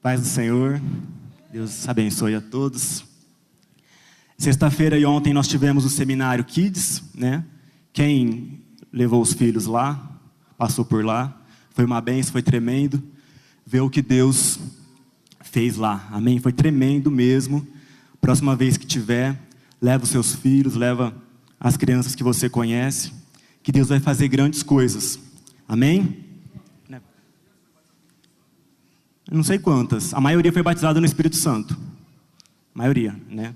Paz do Senhor, Deus abençoe a todos. Sexta-feira e ontem nós tivemos o seminário Kids, né? Quem levou os filhos lá, passou por lá, foi uma bênção, foi tremendo ver o que Deus fez lá, amém? Foi tremendo mesmo. Próxima vez que tiver, leva os seus filhos, leva as crianças que você conhece, que Deus vai fazer grandes coisas, amém? Eu não sei quantas, a maioria foi batizada no Espírito Santo, a maioria, né?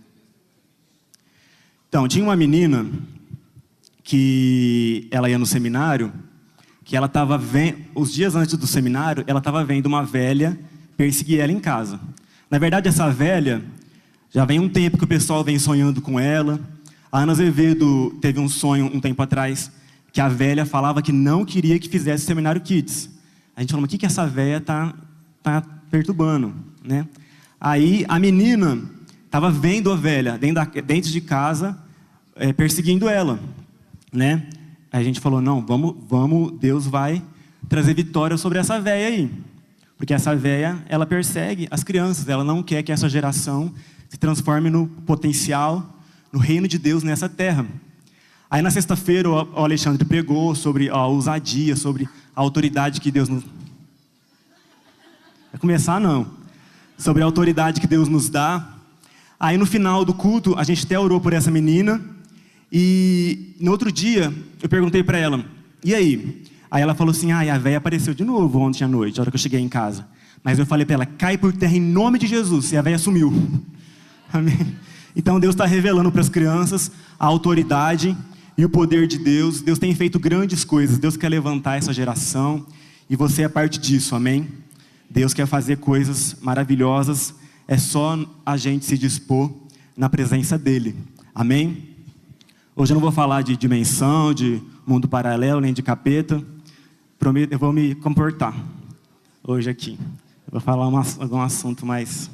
Então, tinha uma menina que ela ia no seminário, que ela estava vendo, os dias antes do seminário, ela estava vendo uma velha perseguir ela em casa. Na verdade, essa velha, já vem um tempo que o pessoal vem sonhando com ela. A Ana Azevedo teve um sonho um tempo atrás, que a velha falava que não queria que fizesse seminário Kids. A gente falou, mas o que essa velha tá perturbando, né? Aí a menina estava vendo a velha dentro de casa, perseguindo ela, né? Aí a gente falou, não, vamos, Deus vai trazer vitória sobre essa velha aí. Porque essa velha, ela persegue as crianças, ela não quer que essa geração se transforme no potencial, no reino de Deus nessa terra. Aí na sexta-feira o Alexandre pregou sobre a ousadia, sobre a autoridade que Deus nos... Vai começar não. Sobre a autoridade que Deus nos dá. Aí no final do culto, a gente até orou por essa menina. E no outro dia, eu perguntei para ela, e aí? Aí ela falou assim, a véia apareceu de novo ontem à noite, a hora que eu cheguei em casa. Mas eu falei para ela, cai por terra em nome de Jesus. E a véia sumiu. Amém? Então Deus está revelando para as crianças a autoridade e o poder de Deus. Deus tem feito grandes coisas. Deus quer levantar essa geração. E você é parte disso, amém? Deus quer fazer coisas maravilhosas. É só a gente se dispor na presença dEle. Amém? Hoje eu não vou falar de dimensão, de mundo paralelo, nem de capeta. Prometo, eu vou me comportar hoje aqui. Eu vou falar algum assunto mais...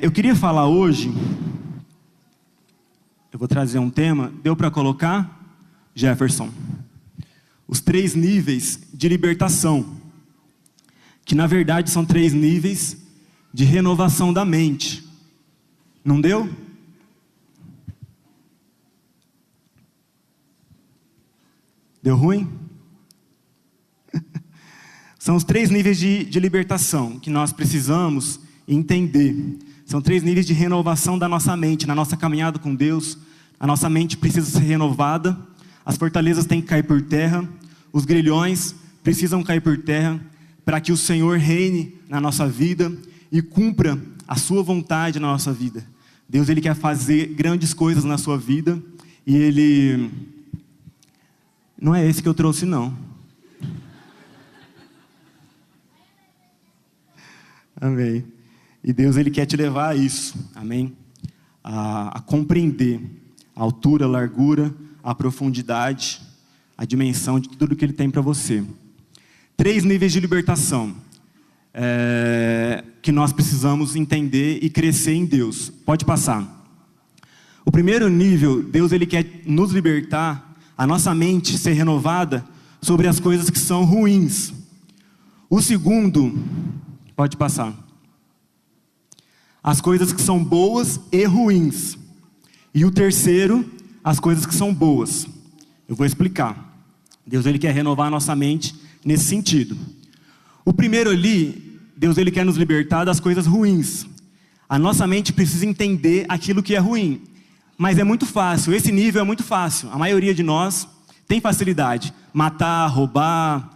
eu queria falar hoje... Eu vou trazer um tema... Deu para colocar? Jefferson. Os 3 níveis de libertação. Que na verdade são 3 níveis de renovação da mente. Não deu? Deu ruim? São os 3 níveis de libertação que nós precisamos entender. São 3 níveis de renovação da nossa mente. Na nossa caminhada com Deus, a nossa mente precisa ser renovada. As fortalezas têm que cair por terra. Os grilhões precisam cair por terra para que o Senhor reine na nossa vida e cumpra a sua vontade na nossa vida. Deus, Ele quer fazer grandes coisas na sua vida e Ele... Não é esse que eu trouxe, não. Amém. E Deus, Ele quer te levar a isso, amém? A compreender a altura, a largura, a profundidade, a dimensão de tudo que Ele tem para você. 3 níveis de libertação que nós precisamos entender e crescer em Deus. Pode passar. O primeiro nível, Deus, Ele quer nos libertar, a nossa mente ser renovada sobre as coisas que são ruins. O segundo, pode passar. As coisas que são boas e ruins. E o terceiro, as coisas que são boas. Eu vou explicar. Deus, Ele quer renovar a nossa mente nesse sentido. O primeiro ali, Deus, Ele quer nos libertar das coisas ruins. A nossa mente precisa entender aquilo que é ruim. Mas é muito fácil, esse nível é muito fácil. A maioria de nós tem facilidade. Matar, roubar,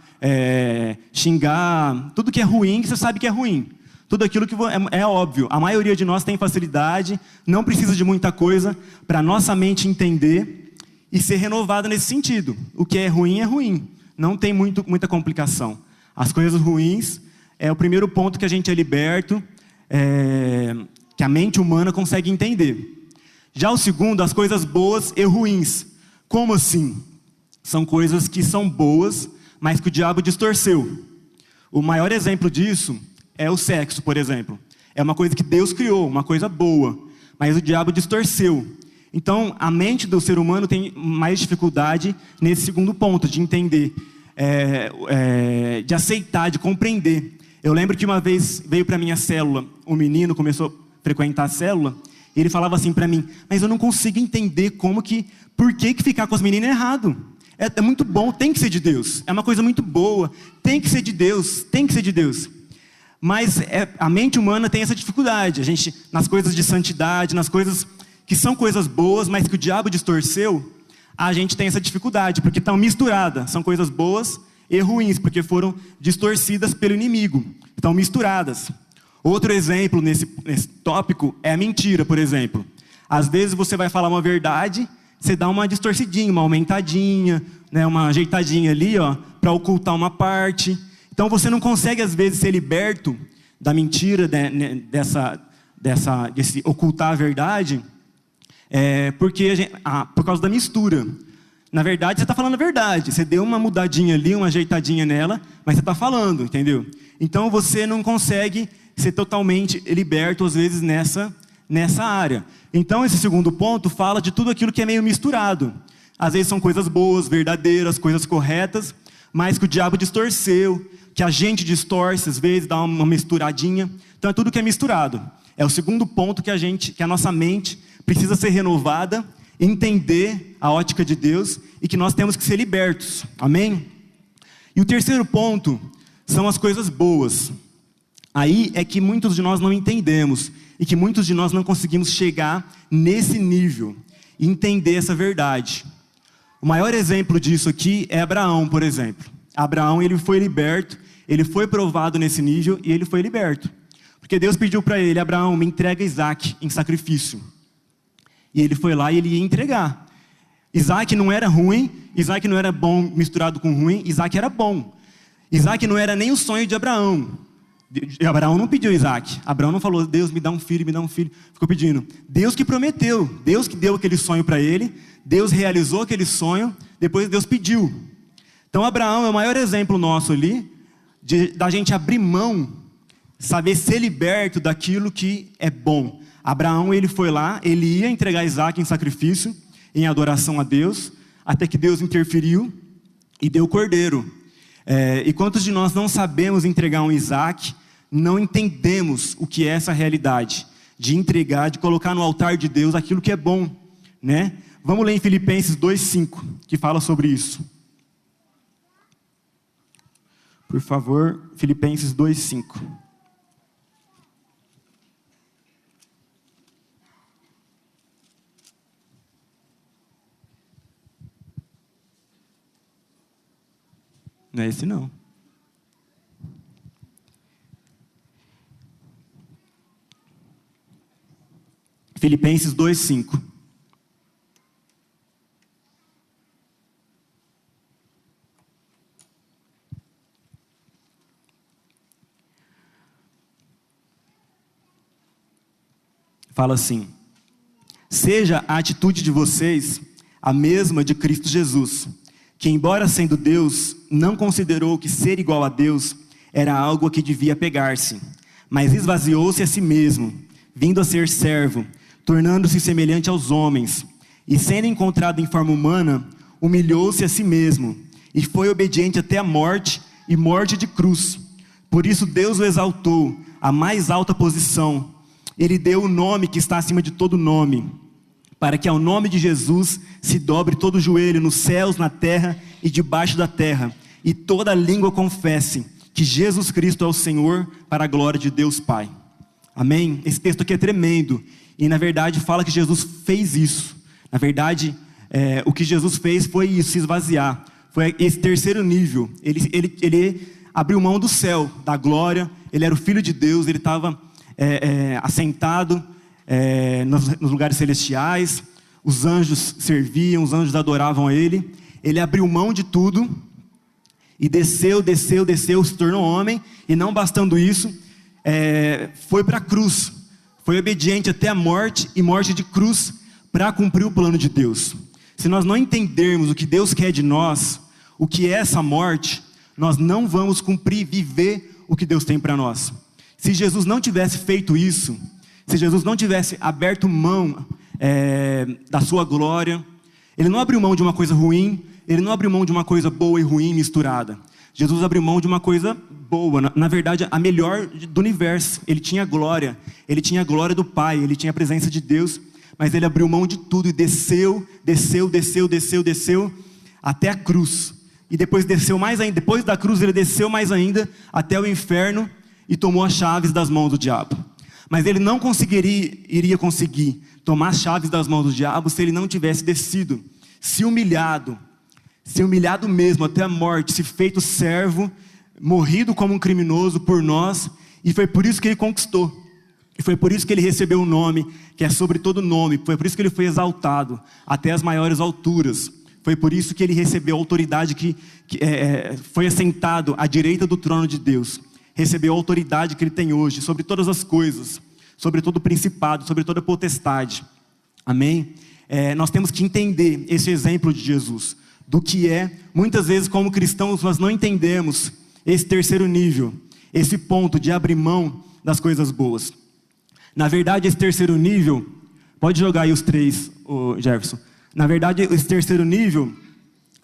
xingar, tudo que é ruim, você sabe que é ruim. Tudo aquilo que é óbvio. A maioria de nós tem facilidade, não precisa de muita coisa para a nossa mente entender e ser renovada nesse sentido. O que é ruim, não tem muita complicação. As coisas ruins é o primeiro ponto que a gente é liberto, que a mente humana consegue entender. Já o segundo, as coisas boas e ruins. Como assim? São coisas que são boas, mas que o diabo distorceu. O maior exemplo disso é o sexo, por exemplo. É uma coisa que Deus criou, uma coisa boa, mas o diabo distorceu. Então, a mente do ser humano tem mais dificuldade nesse segundo ponto, de entender, de aceitar, de compreender. Eu lembro que uma vez veio para minha célula um menino, começou a frequentar a célula, e ele falava assim para mim: mas eu não consigo entender por que ficar com as meninas é errado. É muito bom, tem que ser de Deus. É uma coisa muito boa, tem que ser de Deus, tem que ser de Deus. Mas a mente humana tem essa dificuldade. A gente, nas coisas de santidade, nas coisas que são coisas boas, mas que o diabo distorceu, a gente tem essa dificuldade, porque estão misturadas. São coisas boas e ruins, porque foram distorcidas pelo inimigo. Estão misturadas. Outro exemplo nesse tópico é a mentira, por exemplo. Às vezes você vai falar uma verdade, você dá uma distorcidinha, uma aumentadinha, né, uma ajeitadinha ali, para ocultar uma parte. Então você não consegue, às vezes, ser liberto da mentira, desse ocultar a verdade, por causa da mistura. Na verdade, você está falando a verdade. Você deu uma mudadinha ali, uma ajeitadinha nela, mas você está falando, entendeu? Então você não consegue ser totalmente liberto, às vezes, nessa área. Então esse segundo ponto fala de tudo aquilo que é meio misturado. Às vezes são coisas boas, verdadeiras, coisas corretas, mas que o diabo distorceu, que a gente distorce, às vezes dá uma misturadinha. Então é tudo que é misturado. É o segundo ponto que a nossa mente precisa ser renovada, entender a ótica de Deus e que nós temos que ser libertos. Amém? E o terceiro ponto são as coisas boas. Aí é que muitos de nós não entendemos e que muitos de nós não conseguimos chegar nesse nível e entender essa verdade. O maior exemplo disso aqui é Abraão, por exemplo. Abraão, ele foi liberto, ele foi provado nesse nível e ele foi liberto. Porque Deus pediu para ele: Abraão, me entrega Isaac em sacrifício. E ele foi lá e ele ia entregar. Isaac não era ruim, Isaac não era bom misturado com ruim, Isaac era bom. Isaac não era nem o sonho de Abraão. Abraão não pediu Isaac. Abraão não falou: Deus, me dá um filho, me dá um filho. Ficou pedindo. Deus que prometeu, Deus que deu aquele sonho para ele, Deus realizou aquele sonho, depois Deus pediu. Então Abraão é o maior exemplo nosso ali, da gente abrir mão, saber ser liberto daquilo que é bom. Abraão, ele foi lá, ele ia entregar Isaac em sacrifício, em adoração a Deus, até que Deus interferiu e deu o cordeiro. E quantos de nós não sabemos entregar um Isaac, não entendemos o que é essa realidade, de entregar, de colocar no altar de Deus aquilo que é bom, né? Vamos ler em Filipenses 2:5, que fala sobre isso. Por favor, Filipenses 2:5. Não é esse não. Filipenses 2:5. Fala assim: seja a atitude de vocês a mesma de Cristo Jesus, que, embora sendo Deus, não considerou que ser igual a Deus era algo a que devia apegar-se, mas esvaziou-se a si mesmo, vindo a ser servo, tornando-se semelhante aos homens, e sendo encontrado em forma humana, humilhou-se a si mesmo, e foi obediente até a morte, e morte de cruz. Por isso Deus o exaltou à mais alta posição. Ele deu o nome que está acima de todo nome, para que ao nome de Jesus se dobre todo o joelho nos céus, na terra e debaixo da terra, e toda língua confesse que Jesus Cristo é o Senhor, para a glória de Deus Pai. Amém? Esse texto aqui é tremendo, e na verdade fala que Jesus fez isso. Na verdade, o que Jesus fez foi isso, se esvaziar. Foi esse terceiro nível. Ele abriu mão do céu, da glória. Ele era o Filho de Deus, ele estava assentado nos lugares celestiais. Os anjos serviam, os anjos adoravam a ele. Ele abriu mão de tudo e desceu, se tornou homem. E não bastando isso, foi para a cruz. Foi obediente até a morte, e morte de cruz, para cumprir o plano de Deus. Se nós não entendermos o que Deus quer de nós, o que é essa morte, nós não vamos cumprir, viver o que Deus tem para nós. Se Jesus não tivesse feito isso, se Jesus não tivesse aberto mão da sua glória, ele não abriu mão de uma coisa ruim, ele não abriu mão de uma coisa boa e ruim misturada. Jesus abriu mão de uma coisa boa, na verdade, a melhor do universo. Ele tinha a glória do Pai, ele tinha a presença de Deus, mas ele abriu mão de tudo e desceu até a cruz. E depois desceu mais ainda, depois da cruz ele desceu mais ainda até o inferno e tomou as chaves das mãos do diabo. Mas ele não iria conseguir tomar as chaves das mãos do diabo se ele não tivesse descido, se humilhado mesmo até a morte, se feito servo, morrido como um criminoso por nós, e foi por isso que ele conquistou, e foi por isso que ele recebeu um nome que é sobre todo nome, foi por isso que ele foi exaltado até as maiores alturas, foi por isso que ele recebeu a autoridade que foi assentado à direita do trono de Deus, recebeu a autoridade que ele tem hoje sobre todas as coisas, sobre todo principado, sobre toda potestade, amém? Nós temos que entender esse exemplo de Jesus, do que muitas vezes como cristãos nós não entendemos esse terceiro nível, esse ponto de abrir mão das coisas boas. Na verdade, esse terceiro nível, pode jogar aí os três, Jefferson. Na verdade, esse terceiro nível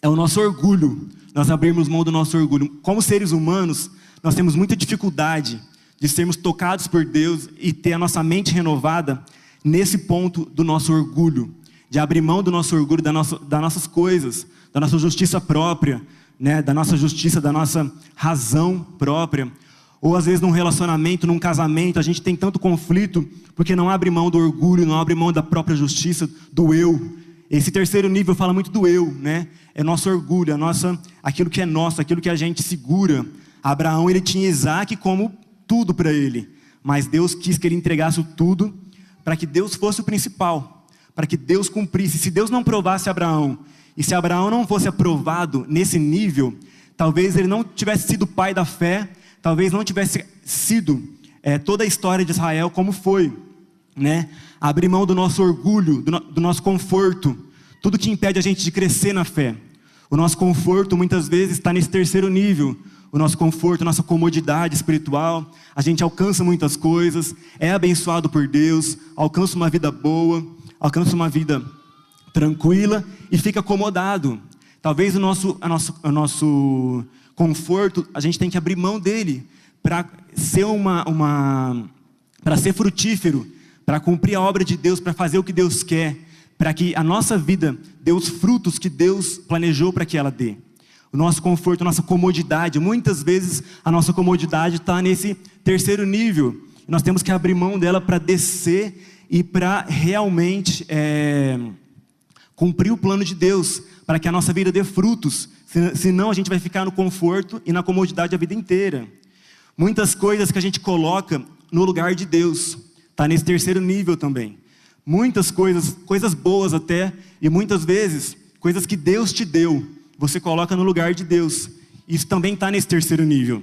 é o nosso orgulho, nós abrirmos mão do nosso orgulho. Como seres humanos, nós temos muita dificuldade de sermos tocados por Deus e ter a nossa mente renovada nesse ponto do nosso orgulho, de abrir mão do nosso orgulho, das nossas coisas, da nossa justiça própria, né? Da nossa justiça, da nossa razão própria. Ou às vezes num relacionamento, num casamento, a gente tem tanto conflito porque não abre mão do orgulho, não abre mão da própria justiça, do eu. Esse terceiro nível fala muito do eu, né? É nosso orgulho, aquilo que é nosso, aquilo que a gente segura. Abraão, ele tinha Isaac como tudo para ele, mas Deus quis que ele entregasse tudo para que Deus fosse o principal, para que Deus cumprisse. Se Deus não provasse Abraão, e se Abraão não fosse aprovado nesse nível, talvez ele não tivesse sido pai da fé, talvez não tivesse sido toda a história de Israel como foi, né? Abrir mão do nosso orgulho, do nosso conforto, tudo que impede a gente de crescer na fé. O nosso conforto muitas vezes está nesse terceiro nível, o nosso conforto, a nossa comodidade espiritual, a gente alcança muitas coisas, é abençoado por Deus, alcança uma vida boa, alcança uma vida tranquila e fica acomodado. Talvez o nosso conforto, a gente tem que abrir mão dele para ser para ser frutífero, para cumprir a obra de Deus, para fazer o que Deus quer, para que a nossa vida dê os frutos que Deus planejou para que ela dê. O nosso conforto, a nossa comodidade, muitas vezes a nossa comodidade está nesse terceiro nível. Nós temos que abrir mão dela para descer e para realmente cumprir o plano de Deus, para que a nossa vida dê frutos. Senão a gente vai ficar no conforto e na comodidade a vida inteira. Muitas coisas que a gente coloca no lugar de Deus, está nesse terceiro nível também. Muitas coisas boas até, e muitas vezes, coisas que Deus te deu, você coloca no lugar de Deus. Isso também está nesse terceiro nível.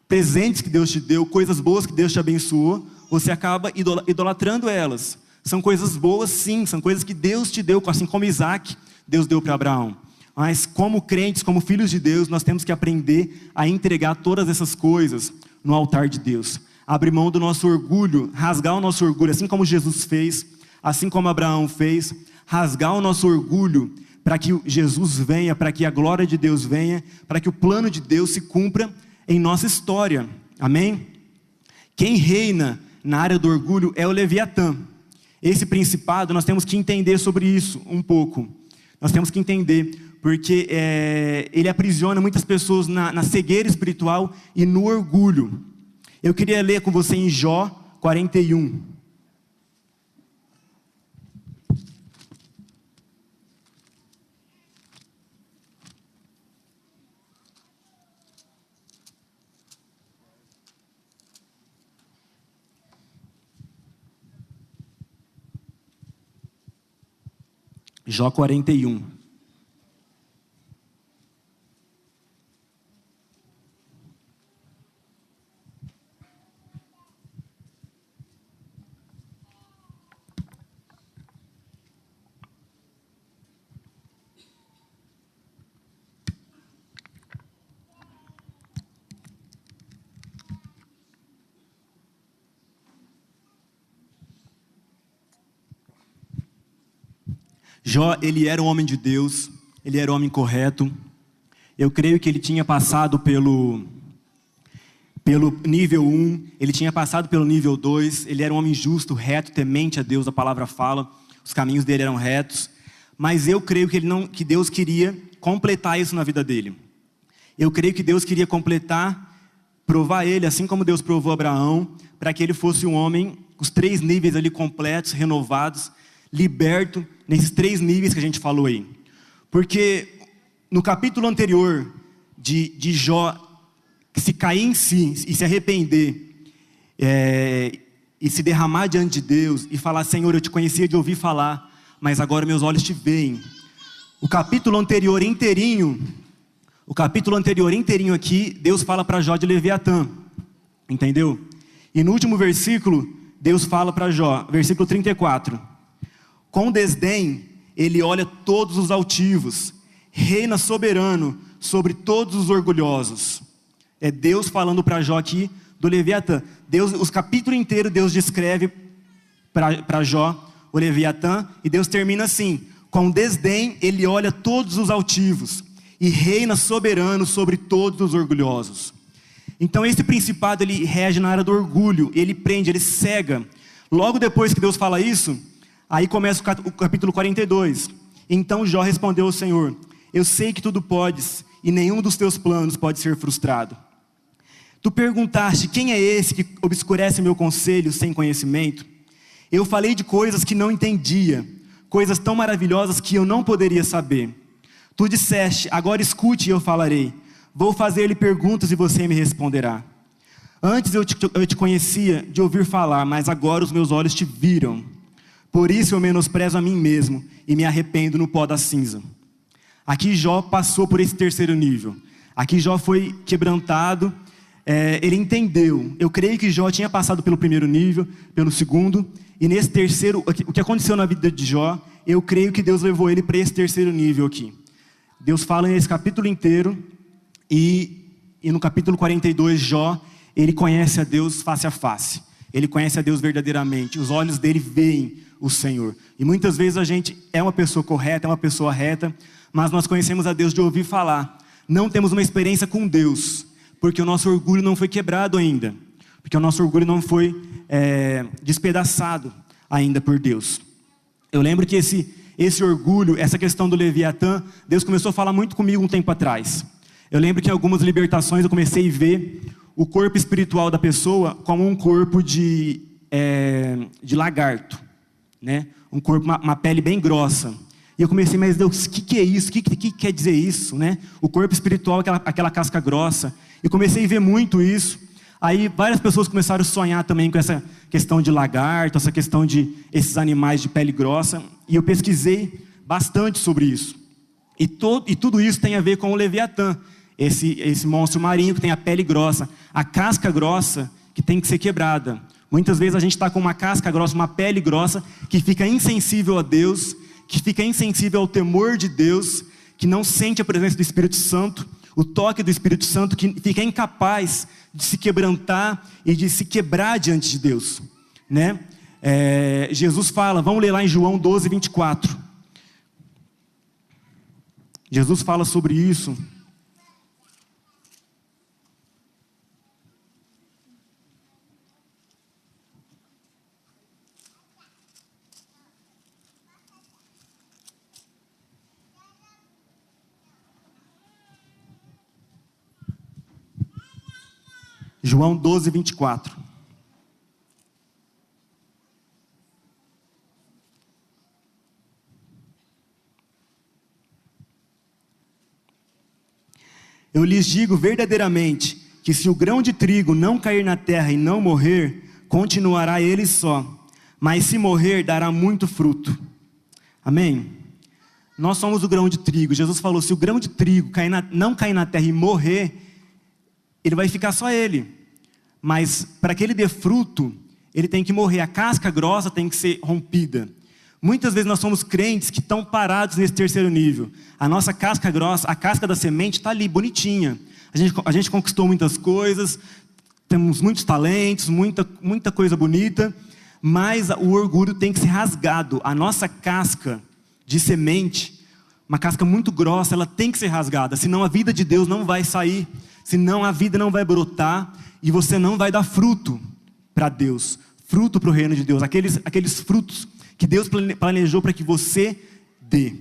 Presentes que Deus te deu, coisas boas que Deus te abençoou, você acaba idolatrando elas. São coisas boas sim, são coisas que Deus te deu, assim como Isaac, Deus deu para Abraão. Mas como crentes, como filhos de Deus, nós temos que aprender a entregar todas essas coisas no altar de Deus. Abrir mão do nosso orgulho, rasgar o nosso orgulho, assim como Jesus fez, assim como Abraão fez, rasgar o nosso orgulho para que Jesus venha, para que a glória de Deus venha, para que o plano de Deus se cumpra em nossa história. Amém? Quem reina na área do orgulho é o Leviatã. Esse principado, nós temos que entender sobre isso um pouco. Nós temos que entender, porque ele aprisiona muitas pessoas na cegueira espiritual e no orgulho. Eu queria ler com você em Jó 41. Jó 41. Jó, ele era um homem de Deus, ele era um homem correto, Eu creio que ele tinha passado pelo nível 1, ele tinha passado pelo nível 2, ele era um homem justo, reto, temente a Deus, a palavra fala, os caminhos dele eram retos, mas eu creio que Deus queria completar isso na vida dele. Eu creio que Deus queria completar, provar ele, assim como Deus provou Abraão, para que ele fosse um homem, os 3 níveis ali completos, renovados, liberto, nesses 3 níveis que a gente falou aí. Porque no capítulo anterior de Jó, se cair em si e se arrepender, e se derramar diante de Deus e falar: Senhor, eu te conhecia de ouvir falar, mas agora meus olhos te veem. O capítulo anterior inteirinho aqui, Deus fala para Jó de Leviatã, entendeu? E no último versículo, Deus fala para Jó, versículo 34: com desdém ele olha todos os altivos, reina soberano sobre todos os orgulhosos. É Deus falando para Jó aqui do Leviatã. Deus, os capítulos inteiros Deus descreve para Jó o Leviatã, e Deus termina assim: com desdém ele olha todos os altivos e reina soberano sobre todos os orgulhosos. Então esse principado, ele rege na área do orgulho, ele prende, ele cega. Logo depois que Deus fala isso, aí começa o capítulo 42. Então Jó respondeu ao Senhor: eu sei que tudo podes, e nenhum dos teus planos pode ser frustrado. Tu perguntaste: quem é esse que obscurece meu conselho sem conhecimento? Eu falei de coisas que não entendia, coisas tão maravilhosas que eu não poderia saber. Tu disseste: agora escute e eu falarei. Vou fazer-lhe perguntas e você me responderá. Antes eu te conhecia de ouvir falar, mas agora os meus olhos te viram. Por isso eu menosprezo a mim mesmo e me arrependo no pó da cinza. Aqui Jó passou por esse terceiro nível. Aqui Jó foi quebrantado, ele entendeu. Eu creio que Jó tinha passado pelo primeiro nível, pelo segundo, e nesse terceiro, o que aconteceu na vida de Jó, eu creio que Deus levou ele para esse terceiro nível aqui. Deus fala nesse capítulo inteiro, e no capítulo 42, Jó, ele conhece a Deus face a face. Ele conhece a Deus verdadeiramente. Os olhos dele veem o Senhor. E muitas vezes a gente é uma pessoa correta, é uma pessoa reta, mas nós conhecemos a Deus de ouvir falar. Não temos uma experiência com Deus, porque o nosso orgulho não foi quebrado ainda. Porque o nosso orgulho não foi despedaçado ainda por Deus. Eu lembro que esse orgulho, essa questão do Leviatã, Deus começou a falar muito comigo um tempo atrás. Eu lembro que em algumas libertações eu comecei a ver o corpo espiritual da pessoa como um corpo de lagarto, né? Um corpo, uma pele bem grossa. E eu comecei: mas Deus, o que é isso? O que quer dizer isso, né? O corpo espiritual, aquela casca grossa. Eu comecei a ver muito isso. Aí várias pessoas começaram a sonhar também com essa questão de lagarto, essa questão de esses animais de pele grossa. E eu pesquisei bastante sobre isso. E tudo isso tem a ver com o Leviatã. Esse monstro marinho que tem a pele grossa, a casca grossa que tem que ser quebrada. Muitas vezes a gente está com uma casca grossa, uma pele grossa, que fica insensível a Deus, que fica insensível ao temor de Deus, que não sente a presença do Espírito Santo, o toque do Espírito Santo, que fica incapaz de se quebrantar e de se quebrar diante de Deus, né? Jesus fala, vamos ler lá em João 12, 24. Jesus fala sobre isso. João 12, 24. Eu lhes digo verdadeiramente que se o grão de trigo não cair na terra e não morrer, continuará ele só, mas se morrer, dará muito fruto. Amém? Nós somos o grão de trigo. Jesus falou: se o grão de trigo não cair na terra e morrer, ele vai ficar só ele. Mas para que ele dê fruto, ele tem que morrer. A casca grossa tem que ser rompida. Muitas vezes nós somos crentes que estão parados nesse terceiro nível. A nossa casca grossa, a casca da semente está ali, bonitinha. A gente conquistou muitas coisas, temos muitos talentos, muita coisa bonita, mas o orgulho tem que ser rasgado. A nossa casca de semente, uma casca muito grossa, ela tem que ser rasgada, senão a vida de Deus não vai sair, senão a vida não vai brotar e você não vai dar fruto para Deus, fruto para o reino de Deus, aqueles frutos que Deus planejou para que você dê.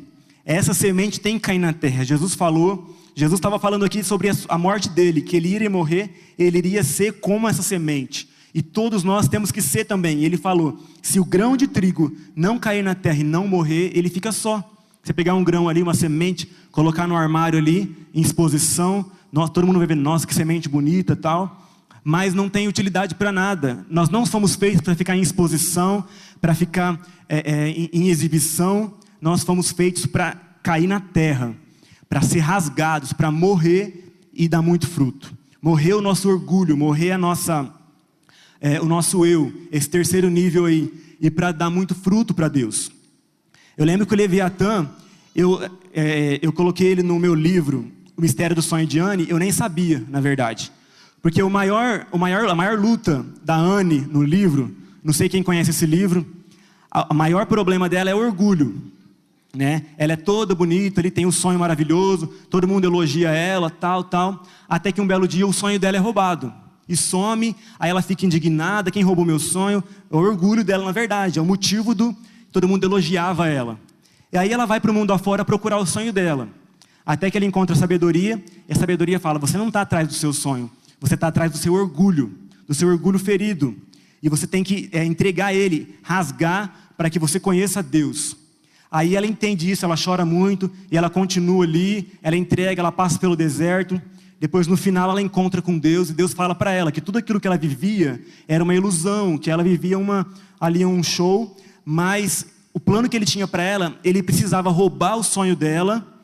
Essa semente tem que cair na terra. Jesus estava falando aqui sobre a morte dele, que ele iria morrer, ele iria ser como essa semente. E todos nós temos que ser também. Ele falou, se o grão de trigo não cair na terra e não morrer, ele fica só. Você pegar um grão ali, uma semente, colocar no armário ali, em exposição, todo mundo vai ver, nossa, que semente bonita e tal, mas não tem utilidade para nada. Nós não fomos feitos para ficar em exposição, para ficar em exibição, nós fomos feitos para cair na terra, para ser rasgados, para morrer e dar muito fruto. Morrer o nosso orgulho, morrer o nosso eu, esse terceiro nível aí, e para dar muito fruto para Deus. Eu lembro que o Leviatã, eu coloquei ele no meu livro, O Mistério do Sonho de Anne, eu nem sabia, na verdade. Porque a maior luta da Anne no livro, não sei quem conhece esse livro, o maior problema dela é o orgulho, né? Ela é toda bonita, ele tem um sonho maravilhoso, todo mundo elogia ela, tal, até que um belo dia o sonho dela é roubado. E some, aí ela fica indignada, quem roubou meu sonho? É o orgulho dela, na verdade, é o motivo todo mundo elogiava ela. E aí ela vai para o mundo afora procurar o sonho dela, até que ela encontra a sabedoria, e a sabedoria fala, você não está atrás do seu sonho, você está atrás do seu orgulho ferido, e você tem que entregar ele, rasgar, para que você conheça Deus. Aí ela entende isso, ela chora muito, e ela continua ali, ela entrega, ela passa pelo deserto, depois no final ela encontra com Deus, e Deus fala para ela que tudo aquilo que ela vivia era uma ilusão, que ela vivia um show, mas o plano que ele tinha para ela, ele precisava roubar o sonho dela,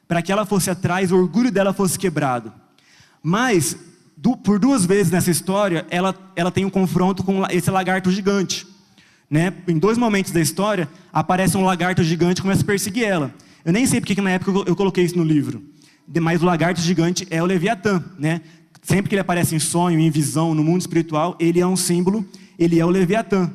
para que ela fosse atrás, o orgulho dela fosse quebrado. Mas, por duas vezes nessa história, ela tem um confronto com esse lagarto gigante, né? Em dois momentos da história, aparece um lagarto gigante e começa a perseguir ela. Eu nem sei porque que na época eu coloquei isso no livro, mas o lagarto gigante é o Leviatã, né? Sempre que ele aparece em sonho, em visão, no mundo espiritual, ele é um símbolo, ele é o Leviatã,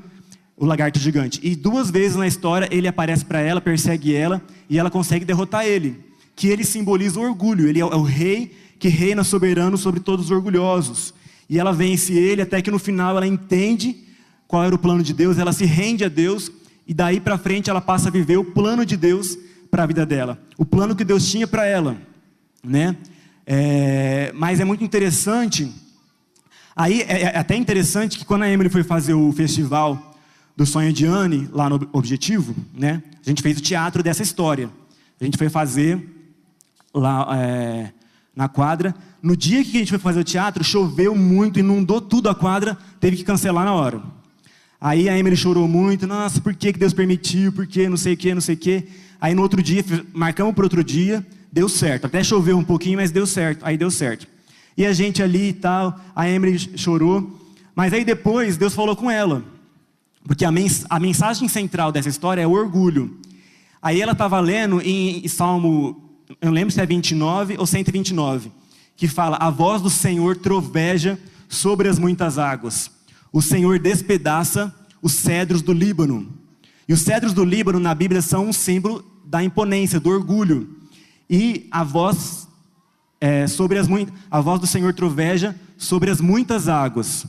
o lagarto gigante. E duas vezes na história ele aparece para ela, persegue ela, e ela consegue derrotar ele. Que ele simboliza o orgulho, ele é o rei que reina soberano sobre todos os orgulhosos. E ela vence ele até que no final ela entende qual era o plano de Deus, ela se rende a Deus, e daí para frente ela passa a viver o plano de Deus para a vida dela. O plano que Deus tinha para ela, né? Mas é muito interessante, aí é até interessante que quando a Emily foi fazer o festival do Sonho de Anne, lá no Objetivo, né? A gente fez o teatro dessa história. A gente foi fazer lá na quadra. No dia que a gente foi fazer o teatro, choveu muito, inundou tudo a quadra, teve que cancelar na hora. Aí a Emily chorou muito, nossa, por que Deus permitiu, por que, não sei o que. Aí no outro dia, marcamos para outro dia, deu certo. Até choveu um pouquinho, mas deu certo. Aí deu certo. E a gente ali e tal, a Emily chorou. Mas aí depois, Deus falou com ela. Porque a mensagem central dessa história é o orgulho. Aí ela estava lendo em Salmo, eu não lembro se é 29 ou 129, que fala, a voz do Senhor troveja sobre as muitas águas. O Senhor despedaça os cedros do Líbano. E os cedros do Líbano na Bíblia são um símbolo da imponência, do orgulho. E a voz do Senhor troveja sobre as muitas águas.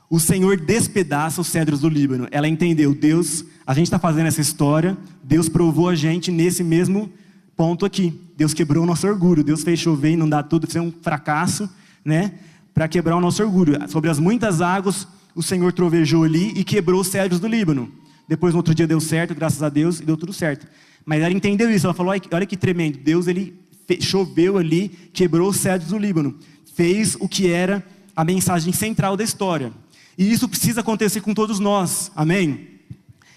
O Senhor despedaça os cedros do Líbano. Ela entendeu, Deus, a gente está fazendo essa história, Deus provou a gente nesse mesmo ponto aqui. Deus quebrou o nosso orgulho, Deus fez chover e inundar tudo, ser um fracasso, né? Para quebrar o nosso orgulho. Sobre as muitas águas, o Senhor trovejou ali e quebrou os cedros do Líbano. Depois, no outro dia, deu certo, graças a Deus, e deu tudo certo. Mas ela entendeu isso, ela falou, olha que tremendo, Deus, ele choveu ali, quebrou os cedros do Líbano. Fez o que era a mensagem central da história. E isso precisa acontecer com todos nós, amém?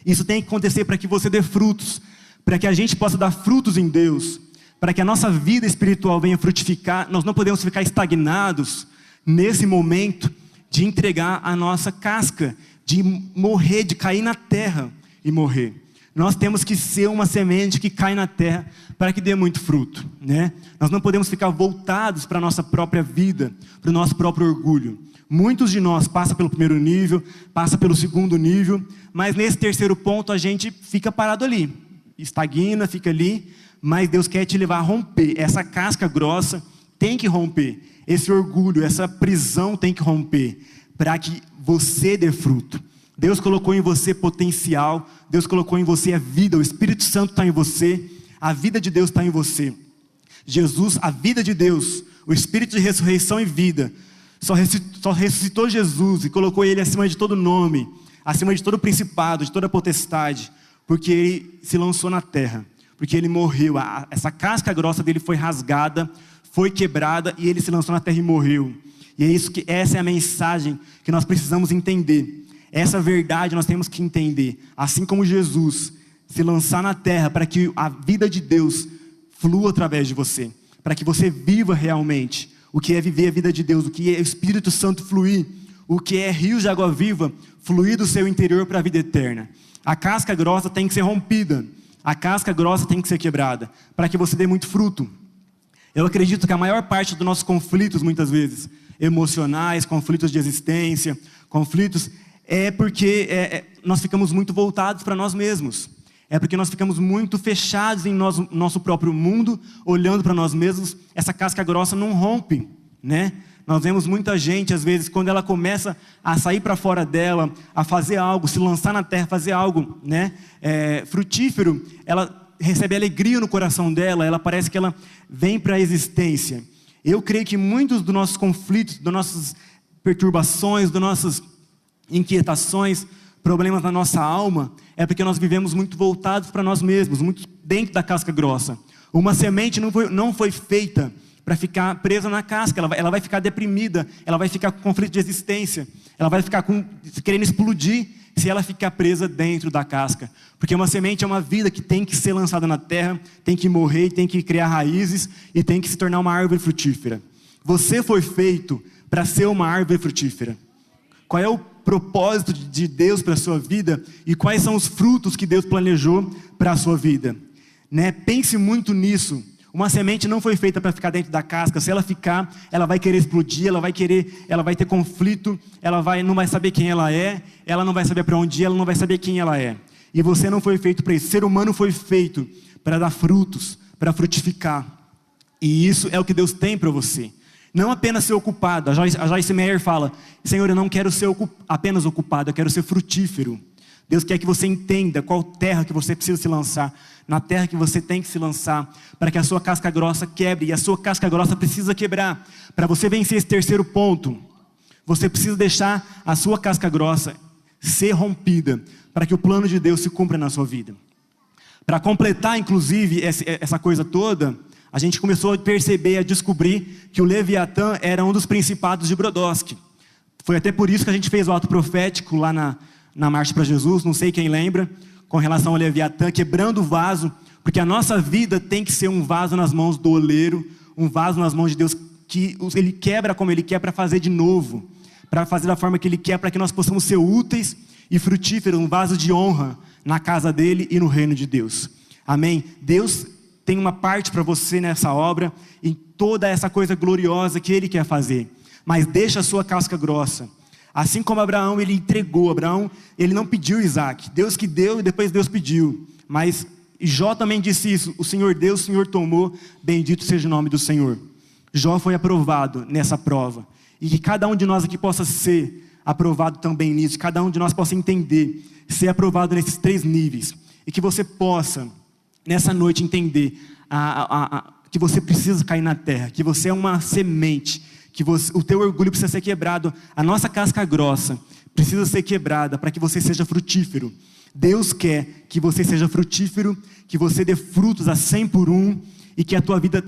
Isso tem que acontecer para que você dê frutos, para que a gente possa dar frutos em Deus, para que a nossa vida espiritual venha frutificar. Nós não podemos ficar estagnados nesse momento de entregar a nossa casca, de morrer, de cair na terra e morrer. Nós temos que ser uma semente que cai na terra para que dê muito fruto, né? Nós não podemos ficar voltados para a nossa própria vida, para o nosso próprio orgulho. Muitos de nós passam pelo primeiro nível, passam pelo segundo nível, mas nesse terceiro ponto a gente fica parado ali, estagna, fica ali, mas Deus quer te levar a romper. Essa casca grossa tem que romper. Esse orgulho, essa prisão tem que romper, para que você dê fruto. Deus colocou em você potencial, Deus colocou em você a vida, o Espírito Santo está em você, a vida de Deus está em você. Jesus, a vida de Deus, o Espírito de ressurreição e vida, só ressuscitou Jesus e colocou Ele acima de todo nome, acima de todo principado, de toda potestade, porque Ele se lançou na terra, porque Ele morreu, essa casca grossa dele foi rasgada, foi quebrada e Ele se lançou na terra e morreu. E essa é a mensagem que nós precisamos entender. Essa verdade nós temos que entender. Assim como Jesus se lançar na terra para que a vida de Deus flua através de você, para que você viva realmente o que é viver a vida de Deus, o que é o Espírito Santo fluir, o que é rios de água viva fluir do seu interior para a vida eterna. A casca grossa tem que ser rompida, a casca grossa tem que ser quebrada, para que você dê muito fruto. Eu acredito que a maior parte dos nossos conflitos, muitas vezes, emocionais, conflitos de existência, conflitos, é porque nós ficamos muito voltados para nós mesmos. É porque nós ficamos muito fechados em nosso próprio mundo, olhando para nós mesmos. Essa casca grossa não rompe, né? Nós vemos muita gente, às vezes, quando ela começa a sair para fora dela, a fazer algo, se lançar na terra, fazer algo, né, frutífero, ela recebe alegria no coração dela, ela parece que ela vem para a existência. Eu creio que muitos dos nossos conflitos, das nossas perturbações, das nossas inquietações, problemas na nossa alma, é porque nós vivemos muito voltados para nós mesmos, muito dentro da casca grossa. Uma semente não foi feita para ficar presa na casca, ela vai ficar deprimida, ela vai ficar com conflito de existência, ela vai ficar querendo explodir se ela ficar presa dentro da casca. Porque uma semente é uma vida que tem que ser lançada na terra, tem que morrer, tem que criar raízes e tem que se tornar uma árvore frutífera. Você foi feito para ser uma árvore frutífera. Qual é o propósito de Deus para a sua vida e quais são os frutos que Deus planejou para a sua vida, né? Pense muito nisso. Uma semente não foi feita para ficar dentro da casca. Se ela ficar, ela vai querer explodir, ela vai ter conflito, não vai saber quem ela não vai saber para onde ir, ela não vai saber quem ela é. E você não foi feito para isso. O ser humano foi feito para dar frutos, para frutificar. E isso é o que Deus tem para você. Não apenas ser ocupado. A Joyce Meyer fala: Senhor, eu não quero ser apenas ocupado, eu quero ser frutífero. Deus quer que você entenda qual terra que você precisa se lançar, na terra que você tem que se lançar, para que a sua casca grossa quebre, e a sua casca grossa precisa quebrar. Para você vencer esse terceiro ponto, você precisa deixar a sua casca grossa ser rompida, para que o plano de Deus se cumpra na sua vida. Para completar, inclusive, essa coisa toda, a gente começou a perceber, a descobrir que o Leviatã era um dos principados de Brodowski. Foi até por isso que a gente fez o ato profético lá na Marcha para Jesus, não sei quem lembra, com relação ao Leviatã, quebrando o vaso, porque a nossa vida tem que ser um vaso nas mãos do oleiro, um vaso nas mãos de Deus, que Ele quebra como Ele quer para fazer de novo, para fazer da forma que Ele quer, para que nós possamos ser úteis e frutíferos, um vaso de honra na casa dEle e no reino de Deus. Amém? Deus tem uma parte para você nessa obra, em toda essa coisa gloriosa que Ele quer fazer, mas deixa a sua casca grossa. Assim como Abraão, ele entregou. Abraão, ele não pediu Isaac. Deus que deu e depois Deus pediu. Mas Jó também disse isso: o Senhor deu, o Senhor tomou, bendito seja o nome do Senhor. Jó foi aprovado nessa prova. E que cada um de nós aqui possa ser aprovado também nisso. Cada um de nós possa entender, ser aprovado nesses 3 níveis. E que você possa, nessa noite, entender que você precisa cair na terra. Que você é uma semente. Que o teu orgulho precisa ser quebrado, a nossa casca grossa precisa ser quebrada para que você seja frutífero. Deus quer que você seja frutífero, que você dê frutos a 100 por 1 e que a tua vida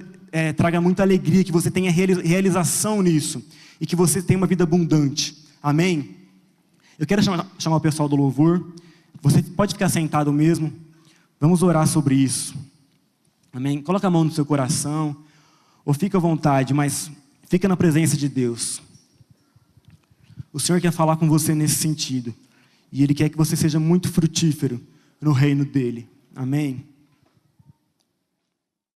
traga muita alegria, que você tenha realização nisso e que você tenha uma vida abundante. Amém? Eu quero chamar o pessoal do louvor. Você pode ficar sentado mesmo. Vamos orar sobre isso. Amém? Coloca a mão no seu coração ou fica à vontade, mas fica na presença de Deus. O Senhor quer falar com você nesse sentido. E Ele quer que você seja muito frutífero no reino dEle. Amém?